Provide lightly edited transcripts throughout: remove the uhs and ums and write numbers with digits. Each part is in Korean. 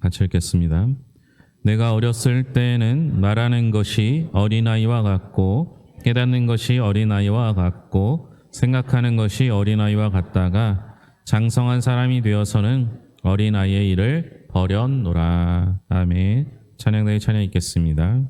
같이 읽겠습니다. 내가 어렸을 때에는 말하는 것이 어린아이와 같고 깨닫는 것이 어린아이와 같고 생각하는 것이 어린아이와 같다가 장성한 사람이 되어서는 어린아이의 일을 버렸노라. 아멘. 찬양대의 찬양 읽겠습니다.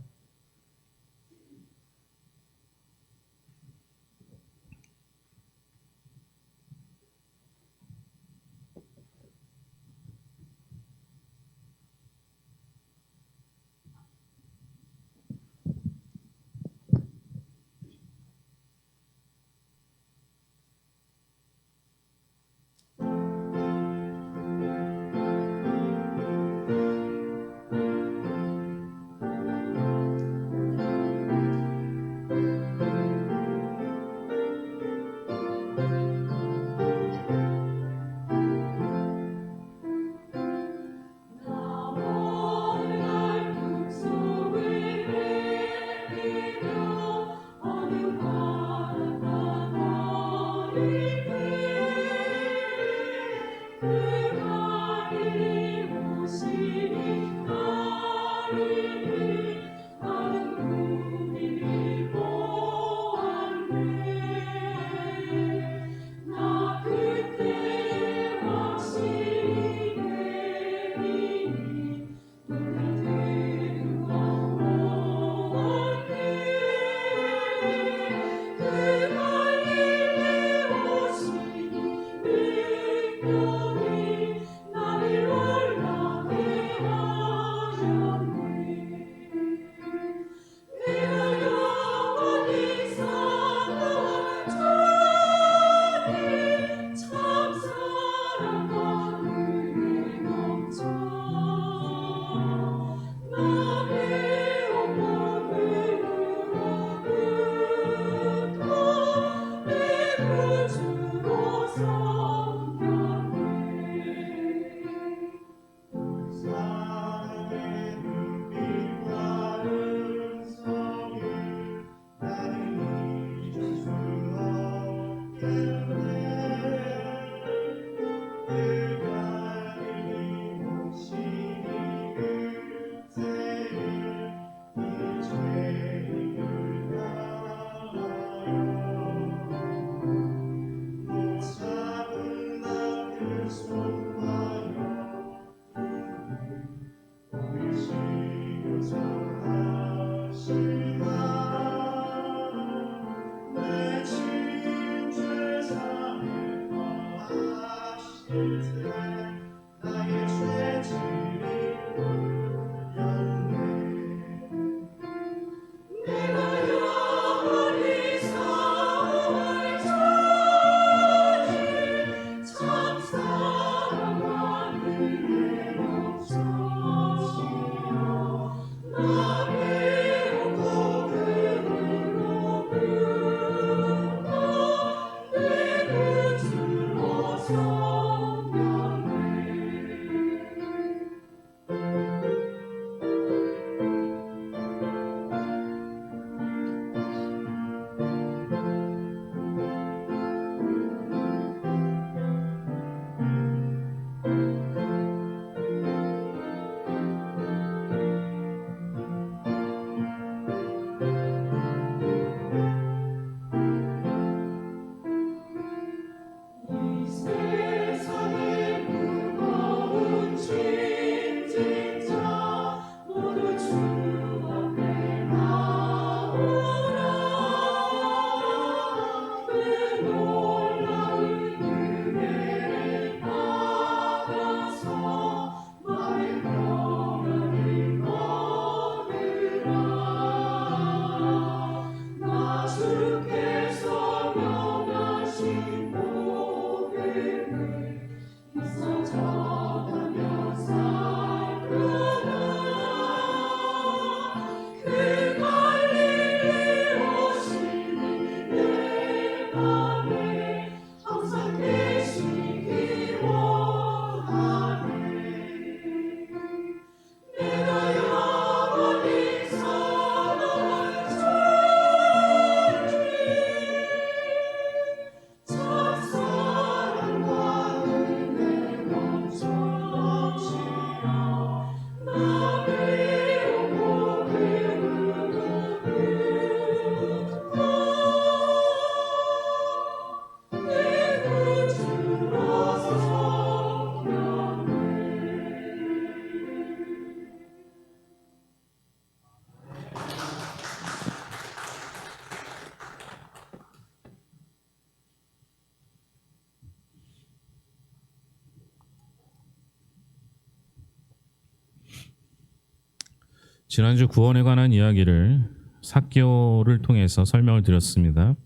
지난주 구원에 관한 이야기를 삭개오를 통해서 설명을 드렸습니다.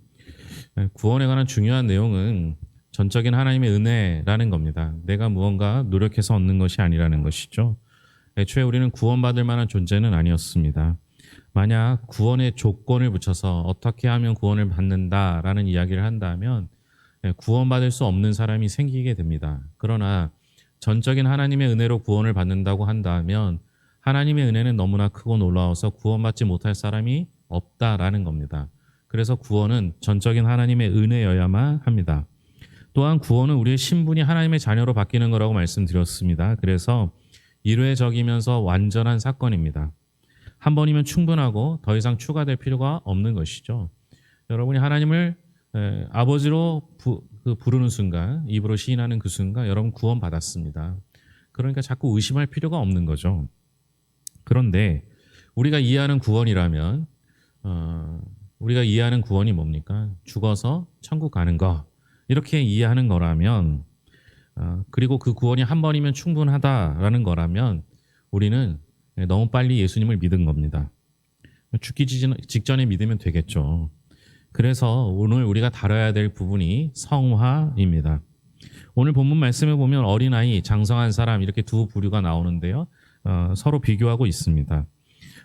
구원에 관한 중요한 내용은 전적인 하나님의 은혜라는 겁니다. 내가 무언가 노력해서 얻는 것이 아니라는 것이죠. 애초에 우리는 구원받을 만한 존재는 아니었습니다. 만약 구원의 조건을 붙여서 어떻게 하면 구원을 받는다라는 이야기를 한다면 구원받을 수 없는 사람이 생기게 됩니다. 그러나 전적인 하나님의 은혜로 구원을 받는다고 한다면 하나님의 은혜는 너무나 크고 놀라워서 구원받지 못할 사람이 없다라는 겁니다. 그래서 구원은 전적인 하나님의 은혜여야만 합니다. 또한 구원은 우리의 신분이 하나님의 자녀로 바뀌는 거라고 말씀드렸습니다. 그래서 일회적이면서 완전한 사건입니다. 한 번이면 충분하고 더 이상 추가될 필요가 없는 것이죠. 여러분이 하나님을 아버지로 부르는 순간, 입으로 시인하는 그 순간 여러분 구원받았습니다. 그러니까 자꾸 의심할 필요가 없는 거죠. 그런데 우리가 이해하는 구원이라면 우리가 이해하는 구원이 뭡니까? 죽어서 천국 가는 거, 이렇게 이해하는 거라면, 그리고 그 구원이 한 번이면 충분하다라는 거라면 우리는 너무 빨리 예수님을 믿은 겁니다. 죽기 직전에 믿으면 되겠죠. 그래서 오늘 우리가 다뤄야 될 부분이 성화입니다. 오늘 본문 말씀에 보면 어린아이, 장성한 사람 이렇게 두 부류가 나오는데요. 서로 비교하고 있습니다.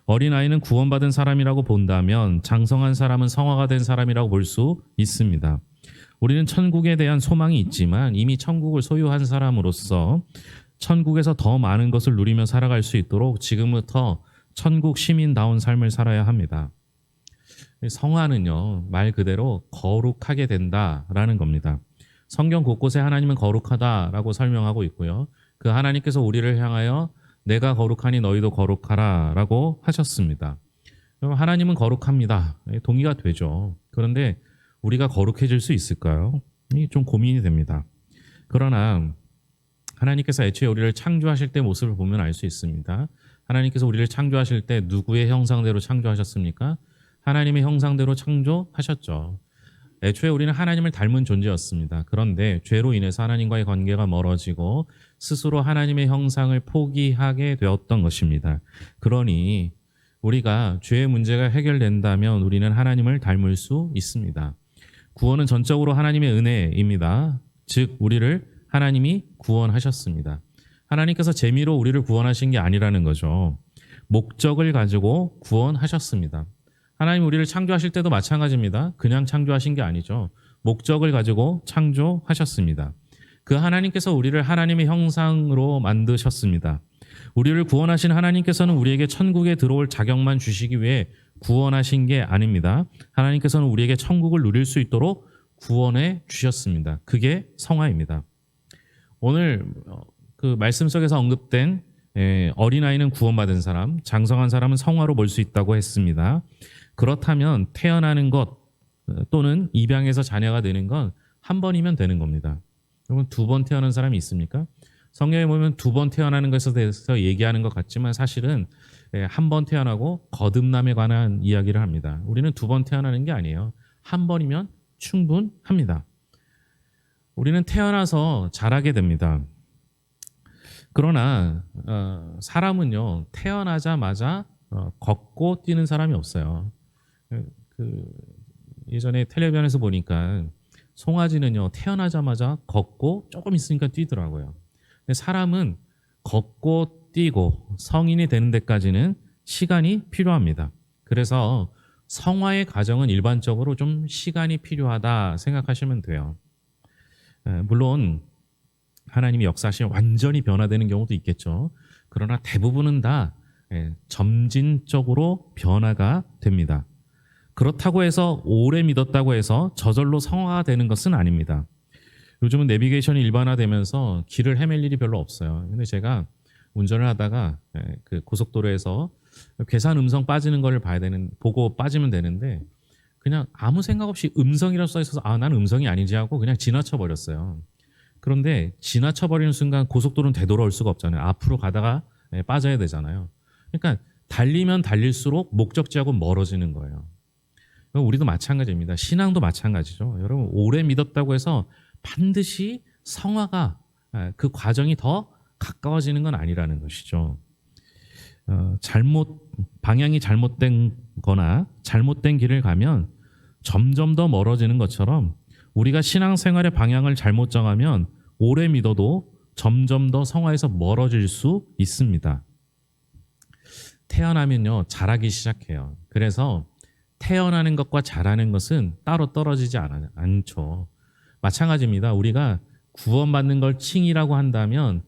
어린아이는 구원받은 사람이라고 본다면 장성한 사람은 성화가 된 사람이라고 볼 수 있습니다. 우리는 천국에 대한 소망이 있지만 이미 천국을 소유한 사람으로서 천국에서 더 많은 것을 누리며 살아갈 수 있도록 지금부터 천국 시민다운 삶을 살아야 합니다. 성화는요, 말 그대로 거룩하게 된다라는 겁니다. 성경 곳곳에 하나님은 거룩하다라고 설명하고 있고요. 그 하나님께서 우리를 향하여 내가 거룩하니 너희도 거룩하라 라고 하셨습니다. 하나님은 거룩합니다. 동의가 되죠. 그런데 우리가 거룩해질 수 있을까요? 좀 고민이 됩니다. 그러나 하나님께서 애초에 우리를 창조하실 때 모습을 보면 알 수 있습니다. 하나님께서 우리를 창조하실 때 누구의 형상대로 창조하셨습니까? 하나님의 형상대로 창조하셨죠. 애초에 우리는 하나님을 닮은 존재였습니다. 그런데 죄로 인해서 하나님과의 관계가 멀어지고 스스로 하나님의 형상을 포기하게 되었던 것입니다. 그러니 우리가 죄의 문제가 해결된다면 우리는 하나님을 닮을 수 있습니다. 구원은 전적으로 하나님의 은혜입니다. 즉 우리를 하나님이 구원하셨습니다. 하나님께서 재미로 우리를 구원하신 게 아니라는 거죠. 목적을 가지고 구원하셨습니다. 하나님 우리를 창조하실 때도 마찬가지입니다. 그냥 창조하신 게 아니죠. 목적을 가지고 창조하셨습니다. 그 하나님께서 우리를 하나님의 형상으로 만드셨습니다. 우리를 구원하신 하나님께서는 우리에게 천국에 들어올 자격만 주시기 위해 구원하신 게 아닙니다. 하나님께서는 우리에게 천국을 누릴 수 있도록 구원해 주셨습니다. 그게 성화입니다. 오늘 그 말씀 속에서 언급된 어린아이는 구원받은 사람, 장성한 사람은 성화로 볼 수 있다고 했습니다. 그렇다면 태어나는 것 또는 입양해서 자녀가 되는 건 한 번이면 되는 겁니다. 여러분 두 번 태어난 사람이 있습니까? 성경에 보면 두 번 태어나는 것에 대해서 얘기하는 것 같지만 사실은 한 번 태어나고 거듭남에 관한 이야기를 합니다. 우리는 두 번 태어나는 게 아니에요. 한 번이면 충분합니다. 우리는 태어나서 자라게 됩니다. 그러나 사람은요 태어나자마자 걷고 뛰는 사람이 없어요. 예전에 텔레비전에서 보니까 송아지는요 태어나자마자 걷고 조금 있으니까 뛰더라고요. 근데 사람은 걷고 뛰고 성인이 되는 데까지는 시간이 필요합니다. 그래서 성화의 과정은 일반적으로 좀 시간이 필요하다 생각하시면 돼요. 물론 하나님이 역사하시면 완전히 변화되는 경우도 있겠죠. 그러나 대부분은 다 점진적으로 변화가 됩니다. 그렇다고 해서 오래 믿었다고 해서 저절로 성화가 되는 것은 아닙니다. 요즘은 내비게이션이 일반화되면서 길을 헤맬 일이 별로 없어요. 근데 제가 운전을 하다가 그 고속도로에서 괴산 음성 빠지는 걸 보고 빠지면 되는데 그냥 아무 생각 없이 음성이라고 써 있어서 난 음성이 아니지 하고 그냥 지나쳐 버렸어요. 그런데 지나쳐 버리는 순간 고속도로는 되돌아올 수가 없잖아요. 앞으로 가다가 빠져야 되잖아요. 그러니까 달리면 달릴수록 목적지하고 멀어지는 거예요. 우리도 마찬가지입니다. 신앙도 마찬가지죠. 여러분 오래 믿었다고 해서 반드시 성화가 그 과정이 더 가까워지는 건 아니라는 것이죠. 방향이 잘못된 거나 잘못된 길을 가면 점점 더 멀어지는 것처럼 우리가 신앙생활의 방향을 잘못 정하면 오래 믿어도 점점 더 성화에서 멀어질 수 있습니다. 태어나면요, 자라기 시작해요. 그래서 태어나는 것과 자라는 것은 따로 떨어지지 않죠. 마찬가지입니다. 우리가 구원받는 걸 칭의라고 한다면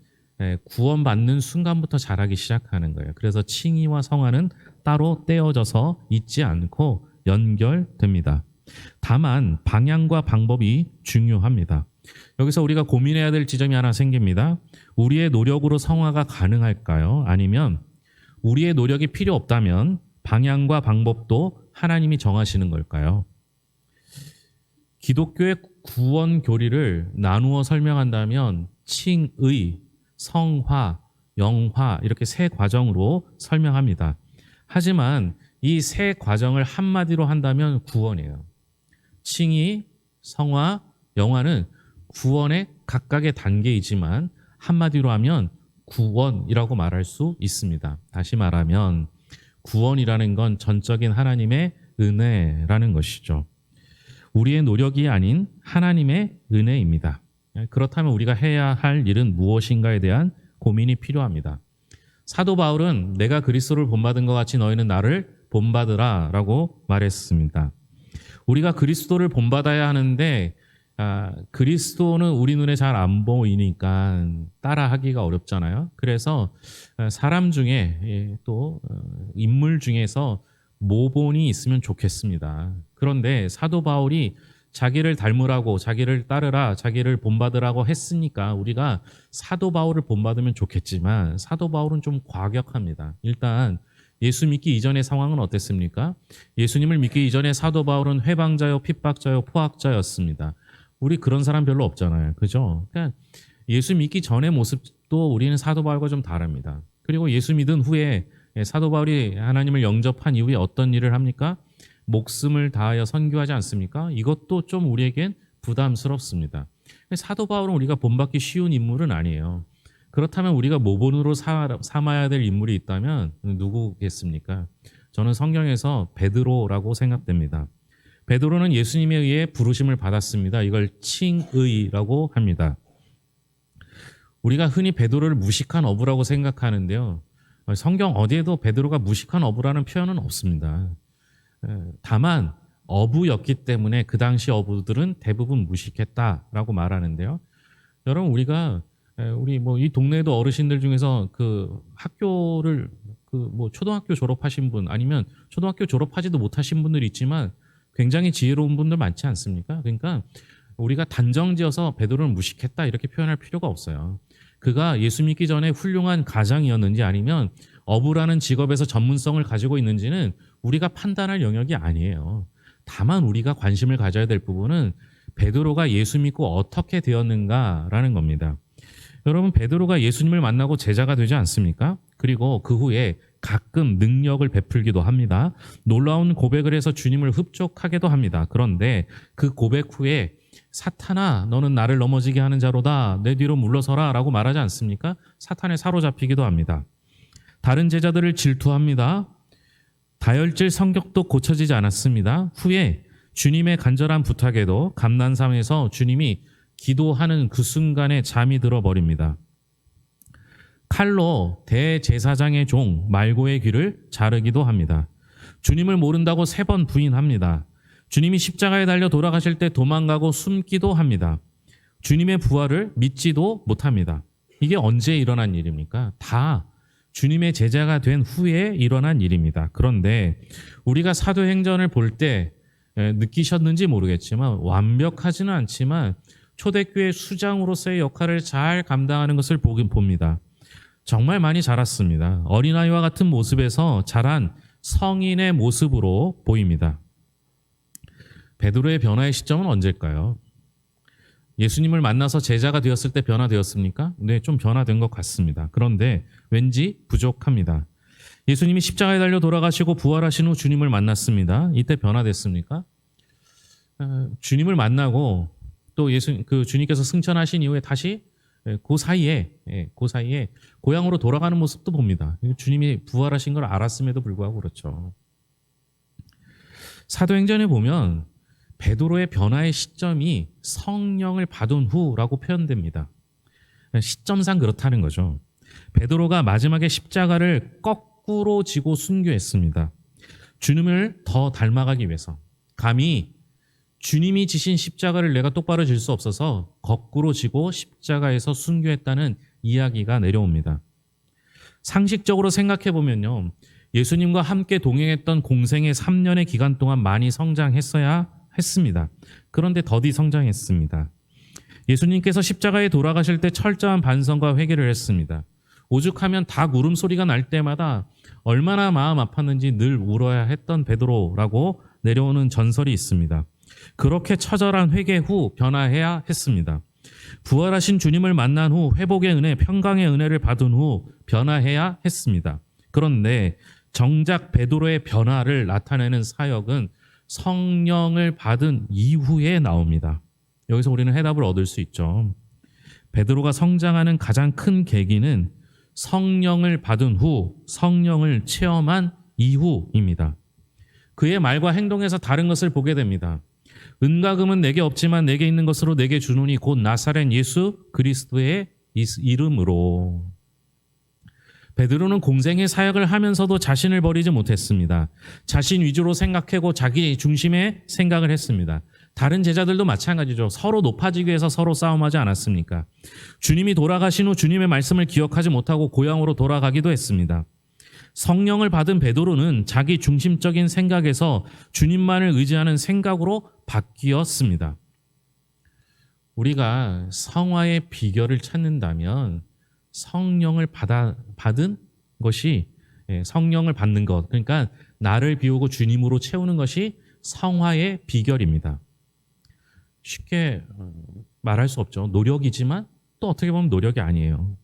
구원받는 순간부터 자라기 시작하는 거예요. 그래서 칭의와 성화는 따로 떼어져서 있지 않고 연결됩니다. 다만 방향과 방법이 중요합니다. 여기서 우리가 고민해야 될 지점이 하나 생깁니다. 우리의 노력으로 성화가 가능할까요? 아니면 우리의 노력이 필요 없다면 방향과 방법도 하나님이 정하시는 걸까요? 기독교의 구원 교리를 나누어 설명한다면 칭의, 성화, 영화 이렇게 세 과정으로 설명합니다. 하지만 이 세 과정을 한마디로 한다면 구원이에요. 칭의, 성화, 영화는 구원의 각각의 단계이지만 한마디로 하면 구원이라고 말할 수 있습니다. 다시 말하면 구원이라는 건 전적인 하나님의 은혜라는 것이죠. 우리의 노력이 아닌 하나님의 은혜입니다. 그렇다면 우리가 해야 할 일은 무엇인가에 대한 고민이 필요합니다. 사도 바울은 내가 그리스도를 본받은 것 같이 너희는 나를 본받으라 라고 말했습니다. 우리가 그리스도를 본받아야 하는데 그리스도는 우리 눈에 잘 안 보이니까 따라하기가 어렵잖아요. 그래서 사람 중에 또 인물 중에서 모본이 있으면 좋겠습니다. 그런데 사도 바울이 자기를 닮으라고, 자기를 따르라, 자기를 본받으라고 했으니까 우리가 사도 바울을 본받으면 좋겠지만 사도 바울은 좀 과격합니다. 일단 예수 믿기 이전의 상황은 어땠습니까? 예수님을 믿기 이전에 사도 바울은 회방자요, 핍박자요, 포악자였습니다. 우리 그런 사람 별로 없잖아요. 그죠? 그러니까 예수 믿기 전의 모습도 우리는 사도 바울과 좀 다릅니다. 그리고 예수 믿은 후에 사도 바울이 하나님을 영접한 이후에 어떤 일을 합니까? 목숨을 다하여 선교하지 않습니까? 이것도 좀 우리에겐 부담스럽습니다. 사도 바울은 우리가 본받기 쉬운 인물은 아니에요. 그렇다면 우리가 모본으로 삼아야 될 인물이 있다면 누구겠습니까? 저는 성경에서 베드로라고 생각됩니다. 베드로는 예수님에 의해 부르심을 받았습니다. 이걸 칭의라고 합니다. 우리가 흔히 베드로를 무식한 어부라고 생각하는데요. 성경 어디에도 베드로가 무식한 어부라는 표현은 없습니다. 다만 어부였기 때문에 그 당시 어부들은 대부분 무식했다라고 말하는데요. 여러분 우리 이 동네에도 어르신들 중에서 그 학교를 초등학교 졸업하신 분 아니면 초등학교 졸업하지도 못하신 분들이 있지만 굉장히 지혜로운 분들 많지 않습니까? 그러니까 우리가 단정지어서 베드로는 무식했다 이렇게 표현할 필요가 없어요. 그가 예수 믿기 전에 훌륭한 가장이었는지 아니면 어부라는 직업에서 전문성을 가지고 있는지는 우리가 판단할 영역이 아니에요. 다만 우리가 관심을 가져야 될 부분은 베드로가 예수 믿고 어떻게 되었는가라는 겁니다. 여러분 베드로가 예수님을 만나고 제자가 되지 않습니까? 그리고 그 후에 가끔 능력을 베풀기도 합니다. 놀라운 고백을 해서 주님을 흡족하게도 합니다. 그런데 그 고백 후에 사탄아 너는 나를 넘어지게 하는 자로다 내 뒤로 물러서라 라고 말하지 않습니까? 사탄에 사로잡히기도 합니다. 다른 제자들을 질투합니다. 다혈질 성격도 고쳐지지 않았습니다. 후에 주님의 간절한 부탁에도 감난산에서 주님이 기도하는 그 순간에 잠이 들어버립니다. 칼로 대제사장의 종 말고의 귀를 자르기도 합니다. 주님을 모른다고 3번 부인합니다. 주님이 십자가에 달려 돌아가실 때 도망가고 숨기도 합니다. 주님의 부활을 믿지도 못합니다. 이게 언제 일어난 일입니까? 다 주님의 제자가 된 후에 일어난 일입니다. 그런데 우리가 사도행전을 볼 때 느끼셨는지 모르겠지만 완벽하지는 않지만 초대교회 수장으로서의 역할을 잘 감당하는 것을 보긴 봅니다. 정말 많이 자랐습니다. 어린아이와 같은 모습에서 자란 성인의 모습으로 보입니다. 베드로의 변화의 시점은 언제일까요? 예수님을 만나서 제자가 되었을 때 변화되었습니까? 네, 좀 변화된 것 같습니다. 그런데 왠지 부족합니다. 예수님이 십자가에 달려 돌아가시고 부활하신 후 주님을 만났습니다. 이때 변화됐습니까? 주님을 만나고 또 주님께서 승천하신 이후에 다시 그 사이에 고향으로 돌아가는 모습도 봅니다. 주님이 부활하신 걸 알았음에도 불구하고 그렇죠. 사도행전에 보면 베드로의 변화의 시점이 성령을 받은 후라고 표현됩니다. 시점상 그렇다는 거죠. 베드로가 마지막에 십자가를 거꾸로 지고 순교했습니다. 주님을 더 닮아가기 위해서. 감히 주님이 지신 십자가를 내가 똑바로 질 수 없어서 거꾸로 지고 십자가에서 순교했다는 이야기가 내려옵니다. 상식적으로 생각해 보면요, 예수님과 함께 동행했던 공생의 3년의 기간 동안 많이 성장했어야 했습니다. 그런데 더디 성장했습니다. 예수님께서 십자가에 돌아가실 때 철저한 반성과 회개를 했습니다. 오죽하면 닭 울음소리가 날 때마다 얼마나 마음 아팠는지 늘 울어야 했던 베드로라고 내려오는 전설이 있습니다. 그렇게 처절한 회개 후 변화해야 했습니다. 부활하신 주님을 만난 후 회복의 은혜, 평강의 은혜를 받은 후 변화해야 했습니다. 그런데 정작 베드로의 변화를 나타내는 사역은 성령을 받은 이후에 나옵니다. 여기서 우리는 해답을 얻을 수 있죠. 베드로가 성장하는 가장 큰 계기는 성령을 받은 후, 성령을 체험한 이후입니다. 그의 말과 행동에서 다른 것을 보게 됩니다. 은과 금은 내게 없지만 내게 있는 것으로 내게 주노니 곧 나사렛 예수 그리스도의 이름으로. 베드로는 공생의 사역을 하면서도 자신을 버리지 못했습니다. 자신 위주로 생각하고 자기 중심의 생각을 했습니다. 다른 제자들도 마찬가지죠. 서로 높아지기 위해서 서로 싸움하지 않았습니까? 주님이 돌아가신 후 주님의 말씀을 기억하지 못하고 고향으로 돌아가기도 했습니다. 성령을 받은 베드로는 자기 중심적인 생각에서 주님만을 의지하는 생각으로 바뀌었습니다. 우리가 성화의 비결을 찾는다면 성령을 받은 것이, 성령을 받는 것, 그러니까 나를 비우고 주님으로 채우는 것이 성화의 비결입니다. 쉽게 말할 수 없죠. 노력이지만 또 어떻게 보면 노력이 아니에요.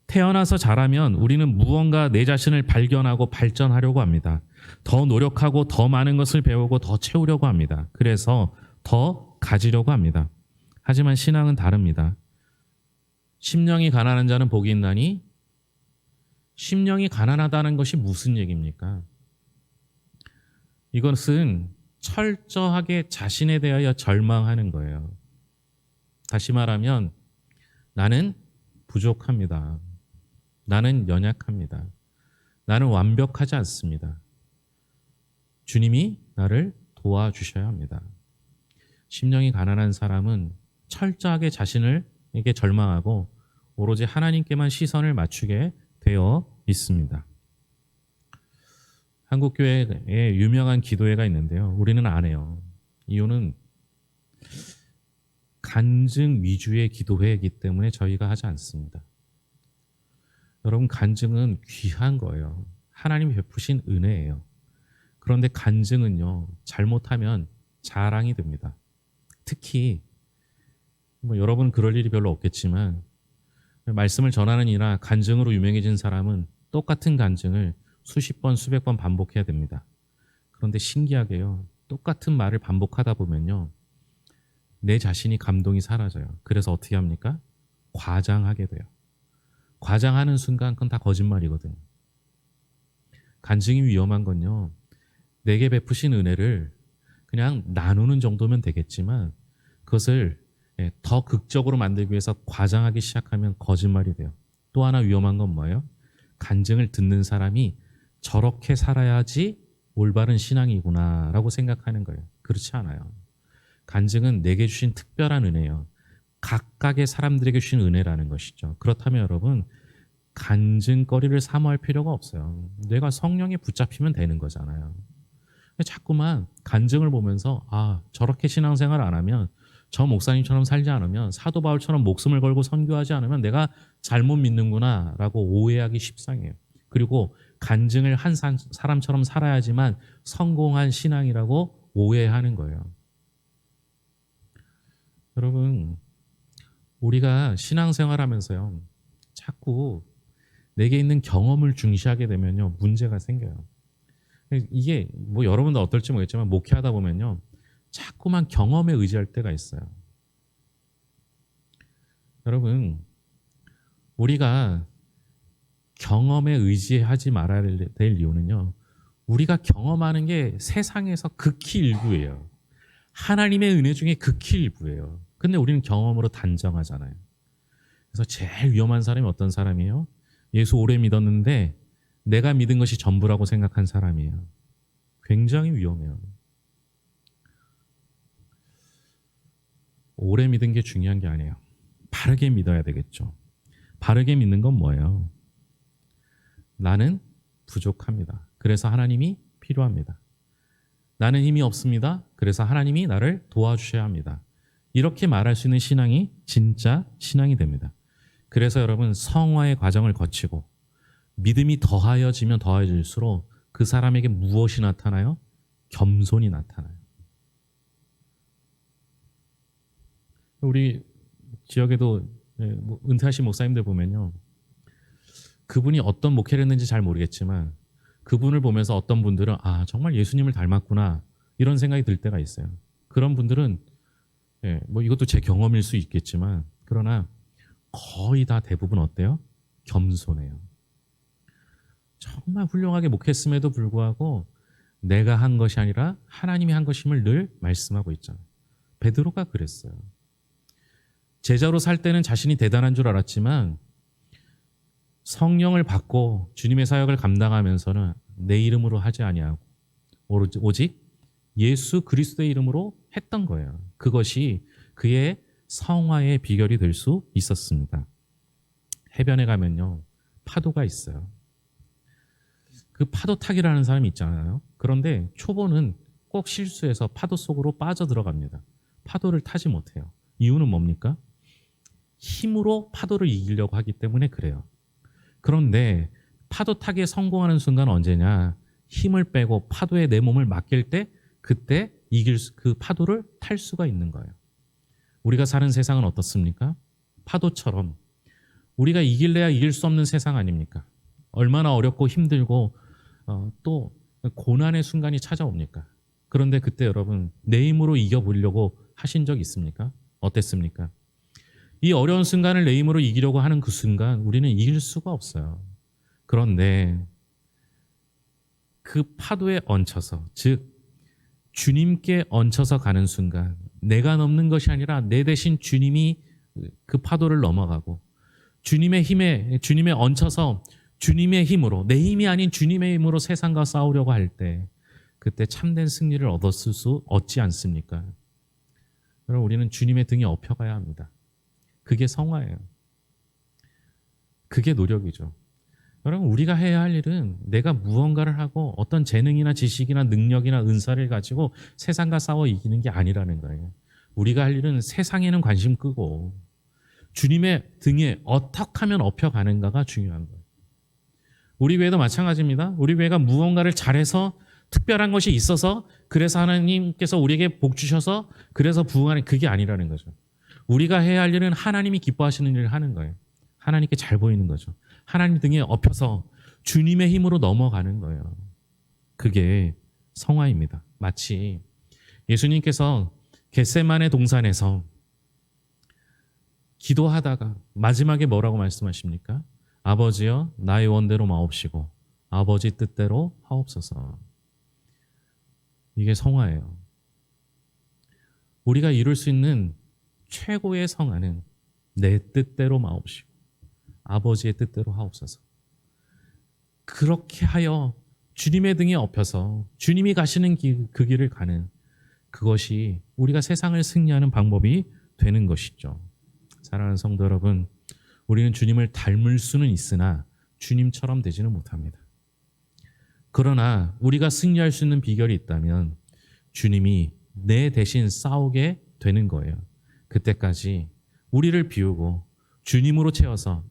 태어나서 자라면 우리는 무언가 내 자신을 발견하고 발전하려고 합니다. 더 노력하고 더 많은 것을 배우고 더 채우려고 합니다. 그래서 더 가지려고 합니다. 하지만 신앙은 다릅니다. 심령이 가난한 자는 복이 있나니, 심령이 가난하다는 것이 무슨 얘기입니까? 이것은 철저하게 자신에 대하여 절망하는 거예요. 다시 말하면 나는 부족합니다. 나는 연약합니다. 나는 완벽하지 않습니다. 주님이 나를 도와주셔야 합니다. 심령이 가난한 사람은 철저하게 자신에게 절망하고 오로지 하나님께만 시선을 맞추게 되어 있습니다. 한국교회에 유명한 기도회가 있는데요. 우리는 안 해요. 이유는 간증 위주의 기도회이기 때문에 저희가 하지 않습니다. 여러분, 간증은 귀한 거예요. 하나님이 베푸신 은혜예요. 그런데 간증은요, 잘못하면 자랑이 됩니다. 특히 여러분은 그럴 일이 별로 없겠지만 말씀을 전하는 이나 간증으로 유명해진 사람은 똑같은 간증을 수십 번, 수백 번 반복해야 됩니다. 그런데 신기하게요, 똑같은 말을 반복하다 보면요, 내 자신이 감동이 사라져요. 그래서 어떻게 합니까? 과장하게 돼요. 과장하는 순간 그건 다 거짓말이거든요. 간증이 위험한 건요, 내게 베푸신 은혜를 그냥 나누는 정도면 되겠지만 그것을 더 극적으로 만들기 위해서 과장하기 시작하면 거짓말이 돼요. 또 하나 위험한 건 뭐예요? 간증을 듣는 사람이 저렇게 살아야지 올바른 신앙이구나 라고 생각하는 거예요. 그렇지 않아요. 간증은 내게 주신 특별한 은혜예요. 각각의 사람들에게 주신 은혜라는 것이죠. 그렇다면 여러분, 간증거리를 사모할 필요가 없어요. 내가 성령에 붙잡히면 되는 거잖아요. 자꾸만 간증을 보면서 저렇게 신앙생활 안 하면, 저 목사님처럼 살지 않으면, 사도 바울처럼 목숨을 걸고 선교하지 않으면 내가 잘못 믿는구나 라고 오해하기 십상이에요. 그리고 간증을 한 사람처럼 살아야지만 성공한 신앙이라고 오해하는 거예요. 여러분, 우리가 신앙생활 하면서요, 자꾸 내게 있는 경험을 중시하게 되면요, 문제가 생겨요. 이게 여러분도 어떨지 모르겠지만 목회하다 보면요, 자꾸만 경험에 의지할 때가 있어요. 여러분, 우리가 경험에 의지하지 말아야 될 이유는요. 우리가 경험하는 게 세상에서 극히 일부예요. 하나님의 은혜 중에 극히 일부예요. 근데 우리는 경험으로 단정하잖아요. 그래서 제일 위험한 사람이 어떤 사람이에요? 예수 오래 믿었는데 내가 믿은 것이 전부라고 생각한 사람이에요. 굉장히 위험해요. 오래 믿은 게 중요한 게 아니에요. 바르게 믿어야 되겠죠. 바르게 믿는 건 뭐예요? 나는 부족합니다. 그래서 하나님이 필요합니다. 나는 힘이 없습니다. 그래서 하나님이 나를 도와주셔야 합니다. 이렇게 말할 수 있는 신앙이 진짜 신앙이 됩니다. 그래서 여러분, 성화의 과정을 거치고 믿음이 더하여지면 더하여질수록 그 사람에게 무엇이 나타나요? 겸손이 나타나요. 우리 지역에도 은퇴하신 목사님들 보면요, 그분이 어떤 목회를 했는지 잘 모르겠지만 그분을 보면서 어떤 분들은 정말 예수님을 닮았구나 이런 생각이 들 때가 있어요. 그런 분들은 이것도 제 경험일 수 있겠지만 그러나 거의 다 대부분 어때요? 겸손해요. 정말 훌륭하게 목했음에도 불구하고 내가 한 것이 아니라 하나님이 한 것임을 늘 말씀하고 있잖아요. 베드로가 그랬어요. 제자로 살 때는 자신이 대단한 줄 알았지만 성령을 받고 주님의 사역을 감당하면서는 내 이름으로 하지 아니하고 오직 예수 그리스도의 이름으로 했던 거예요. 그것이 그의 성화의 비결이 될 수 있었습니다. 해변에 가면요, 파도가 있어요. 그 파도 타기라는 사람이 있잖아요. 그런데 초보는 꼭 실수해서 파도 속으로 빠져들어갑니다. 파도를 타지 못해요. 이유는 뭡니까? 힘으로 파도를 이기려고 하기 때문에 그래요. 그런데 파도 타기에 성공하는 순간 언제냐? 힘을 빼고 파도에 내 몸을 맡길 때 그때 그 파도를 탈 수가 있는 거예요. 우리가 사는 세상은 어떻습니까? 파도처럼 우리가 이길래야 이길 수 없는 세상 아닙니까? 얼마나 어렵고 힘들고 또 고난의 순간이 찾아옵니까? 그런데 그때 여러분, 내 힘으로 이겨보려고 하신 적 있습니까? 어땠습니까? 이 어려운 순간을 내 힘으로 이기려고 하는 그 순간 우리는 이길 수가 없어요. 그런데 그 파도에 얹혀서, 즉 주님께 얹혀서 가는 순간 내가 넘는 것이 아니라 내 대신 주님이 그 파도를 넘어가고 주님의 얹혀서 주님의 힘으로, 내 힘이 아닌 주님의 힘으로 세상과 싸우려고 할 때 그때 참된 승리를 얻지 않습니까? 여러분, 우리는 주님의 등에 업혀가야 합니다. 그게 성화예요. 그게 노력이죠. 여러분, 우리가 해야 할 일은 내가 무언가를 하고 어떤 재능이나 지식이나 능력이나 은사를 가지고 세상과 싸워 이기는 게 아니라는 거예요. 우리가 할 일은 세상에는 관심 끄고 주님의 등에 어떻게 하면 업혀가는가가 중요한 거예요. 우리 교회도 마찬가지입니다. 우리 교회가 무언가를 잘해서 특별한 것이 있어서 그래서 하나님께서 우리에게 복 주셔서 그래서 부흥하는, 그게 아니라는 거죠. 우리가 해야 할 일은 하나님이 기뻐하시는 일을 하는 거예요. 하나님께 잘 보이는 거죠. 하나님 등에 업혀서 주님의 힘으로 넘어가는 거예요. 그게 성화입니다. 마치 예수님께서 겟세마네 동산에서 기도하다가 마지막에 뭐라고 말씀하십니까? 아버지여, 나의 원대로 마옵시고 아버지 뜻대로 하옵소서. 이게 성화예요. 우리가 이룰 수 있는 최고의 성화는 내 뜻대로 마옵시고 아버지의 뜻대로 하옵소서. 그렇게 하여 주님의 등에 업혀서 주님이 가시는 그 길을 가는, 그것이 우리가 세상을 승리하는 방법이 되는 것이죠. 사랑하는 성도 여러분, 우리는 주님을 닮을 수는 있으나 주님처럼 되지는 못합니다. 그러나 우리가 승리할 수 있는 비결이 있다면 주님이 내 대신 싸우게 되는 거예요. 그때까지 우리를 비우고 주님으로 채워서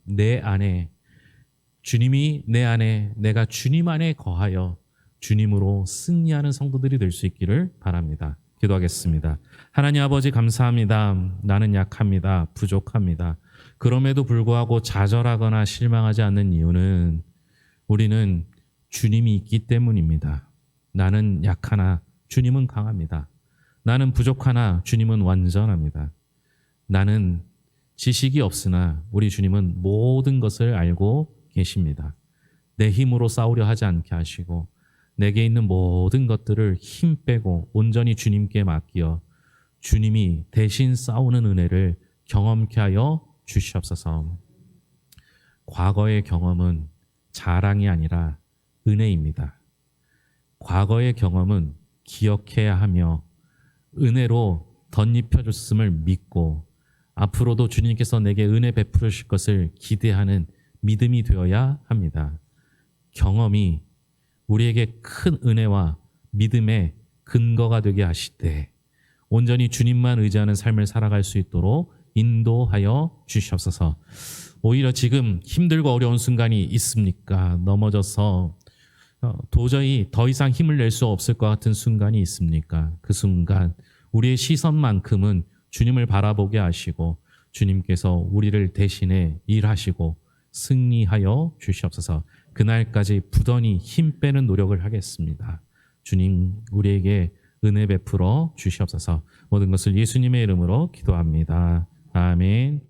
주님이 내 안에, 내가 주님 안에 거하여 주님으로 승리하는 성도들이 될 수 있기를 바랍니다. 기도하겠습니다. 하나님 아버지, 감사합니다. 나는 약합니다. 부족합니다. 그럼에도 불구하고 좌절하거나 실망하지 않는 이유는 우리는 주님이 있기 때문입니다. 나는 약하나 주님은 강합니다. 나는 부족하나 주님은 완전합니다. 나는 지식이 없으나 우리 주님은 모든 것을 알고 계십니다. 내 힘으로 싸우려 하지 않게 하시고 내게 있는 모든 것들을 힘 빼고 온전히 주님께 맡기어 주님이 대신 싸우는 은혜를 경험케 하여 주시옵소서. 과거의 경험은 자랑이 아니라 은혜입니다. 과거의 경험은 기억해야 하며 은혜로 덧입혀 줬음을 믿고 앞으로도 주님께서 내게 은혜 베푸실 것을 기대하는 믿음이 되어야 합니다. 경험이 우리에게 큰 은혜와 믿음의 근거가 되게 하시되 온전히 주님만 의지하는 삶을 살아갈 수 있도록 인도하여 주시옵소서. 오히려 지금 힘들고 어려운 순간이 있습니까? 넘어져서 도저히 더 이상 힘을 낼 수 없을 것 같은 순간이 있습니까? 그 순간 우리의 시선만큼은 주님을 바라보게 하시고 주님께서 우리를 대신해 일하시고 승리하여 주시옵소서. 그날까지 부단히 힘 빼는 노력을 하겠습니다. 주님 우리에게 은혜 베풀어 주시옵소서. 모든 것을 예수님의 이름으로 기도합니다. 아멘.